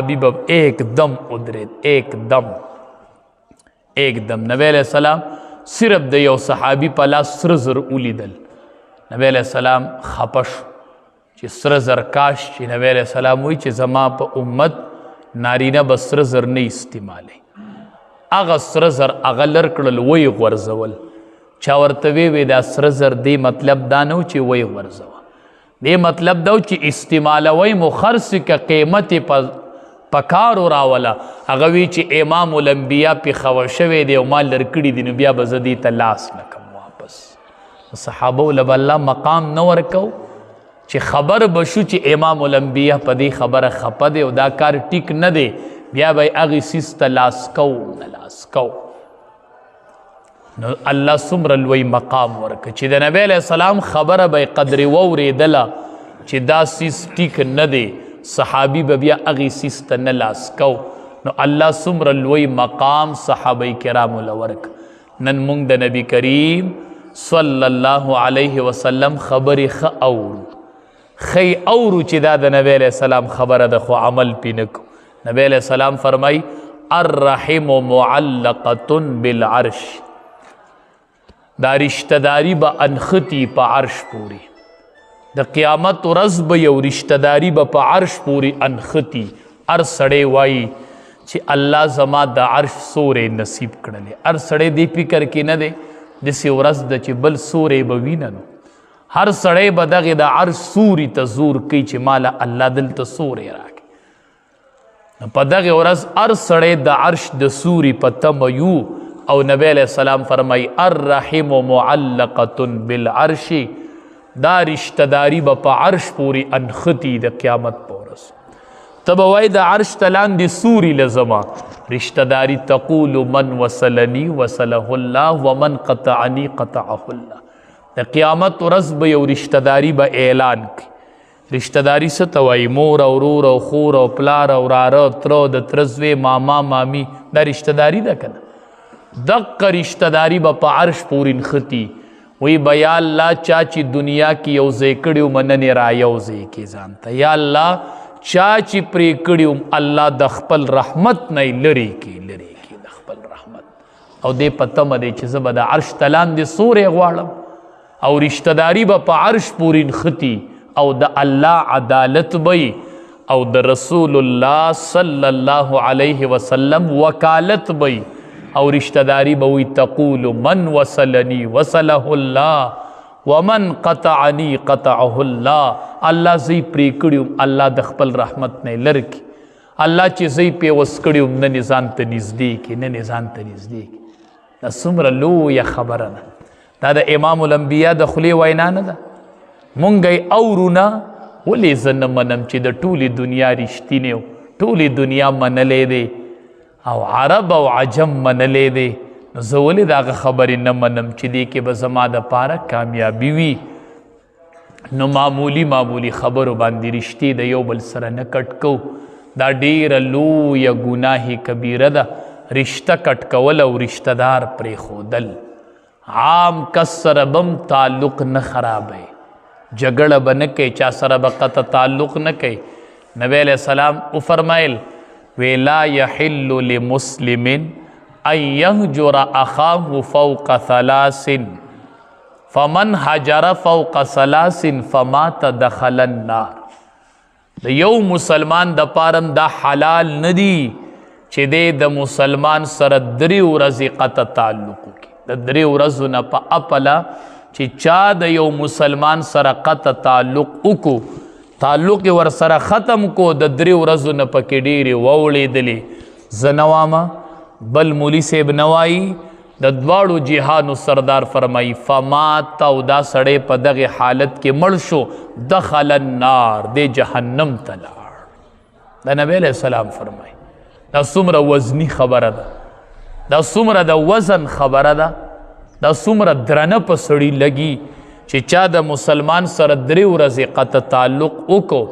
حبیب ایک دم ادرید، ایک دم نبی علیہ السلام صرف د یو صحابي په لاس سره زر ولیدل، نبی علیہ السلام خپه شو چې سره زر کاش چې نبی علیہ السلام وایي چې زما په امت نارینه به سره زر نه استعمالوي. هغه سره زر هغه لر کړل وی غورځول. چا ورته وی دا سره زر دی مطلب دا نه و چې وی غورځوه، دی مطلب دا و چې استعمالوی مو خرڅ که قیمت په کارو راوله. هغه وی چې امام الانبیا پېښور شوی دی او ما لر کړي دي نو بیا به زه دې ته لاس نه کم واپس. صحابو له به الله مقام نه ورکو چې خبر به شو چې امام الانبیا په دې خبره خفه دی او دا کار ټیک نه دی، بیا به یې هغې څیز ته لاس کو نه لاس کو. نو الله څومره لوی مقام ورکړه چې د نبی علیه السلام خبره به یې قدرې واورېدله چې دا څیز ټیک نه دی، صحابي به بیا هغې څیز ته نه لاس کو. نو الله څومره لوی مقام صحابه کرامو له ورکړه. نن موږ د نبي کریم صلی الله علیه وسلم خبرې ښه اورو، ښه اورو چې دا د نبی علیه السلام خبره ده خو عمل پې نه کو. نبی علیہ السلام فرمائی الرحم معلقة بالعرش، دا رشتہ داری با انخطی پا عرش پوری، دا قیامت ورځ به یو رشتہ داری با پا عرش پوری انخطی. ار سڑے وائی چی اللہ زما دا عرش سورے نصیب کڑلے. ار سڑے دی فکر کی نہ دے دسی ورځ د چې بل سورے به وینه نو هر سړی به دغې د عرش سوري ته زور کوي چې ماله الله دلته سورې راکړي. په دغې ورځ هر سړی د عرش د سوري په تمه یو او نبی علیہ السلام فرمایي الرحم معلقة بالعرش، دا رشتہ داری به په عرش پورې انخطي د قیامت په ورځ. ته به وایي د عرش ته لاندې سوري له زما رشتہ داری تقول من وصلني وصله الله ومن قطعني قطعه الله. د قیامت ورځ به یو رشتہ داری به اعلان کړي. رشتہ داری څه ته وایي؟ مور او ورور او خور او پلار او وراره تره د تره زوی ماما مامي، دا رشتہ داری ده که نه؟ دقه رشتہ داری به په عرش پورې نښتي. وی به یا الله چا چې دنیا کې یو ځای کړي وم نن را یو ځای کې ځان ته، یا الله چا چې پرې کړي وم الله د خپل رحمت نه یې لرې کړي د خپل رحمت. او دې په تمه دی چې زه به د عرش ته لاندې سوری غواړم او رشتہ داری به په عرش پورې نښتي او د الله عدالت بی او د رسول الله صلی الله علیه وسلم وکالت بی او رشتہ داری بوی تقول من وصلنی وصله الله ومن قطعنی قطعه الله. الله زی پری کړیوم الله د خپل رحمت نه لرکی، الله چې زی پی وس کړیوم نه ځان ته نږدې کی نه ځان ته نږدې کی. دا څومره لویه خبره ده. دا د امام الانبیا د خولې وینا نه ده. مونږ یې اورو نه، ولې زه نه منم چې د ټولې دنیا رښتینی و، ټولې دنیا منلی دی او عرب او عجم منلی دی، نو زه ولې د هغه خبرې نه منم چې دې کې به زما دپاره کامیابي وي. نو معمولی خبرو باندې رښتې د یو بل سره نه کټ کو، دا ډیره لویه ګناه کبیره ده. رشته کټ کول او رشته دار پرېښودل. عام کس سره بم تعلق نه خرابوي، جګړه به نه کوي، چا سره به قطع تعلق نه کوي. نبی علیہ السلام وفرمایل وی لا یحل لمسلم ان یهجر اخاه فوق ثلاث فمن هجر فوق ثلاث فمات دخل النار. د یو مسلمان د پارم دا حلال ندی چې د مسلمان سره 3 ورځې قطع تعلق وکړي. د 3 ورځو نه په اپله چې چا د یو مسلمان سره قطع تعلق وکړو، تعلق ور سره ختم کو، د 3 ورځو نه پکې ډېرې ووړېدلې. زه نه وامه، بل مولي صاحب نه وایي، د دواړو جهانو سردار فرمایي فمات، او دا سړی په دغې حالت کې مړ شو، دخل النار، د جهنم ته لاړ. د نبی علیہ السلام فرمایي. دا څومره وزني خبره ده، دا څومره د وزن خبره ده، دا څومره درنه په سړي لګي چې چا د مسلمان سره 3 ورځې قطع تعلق وکړو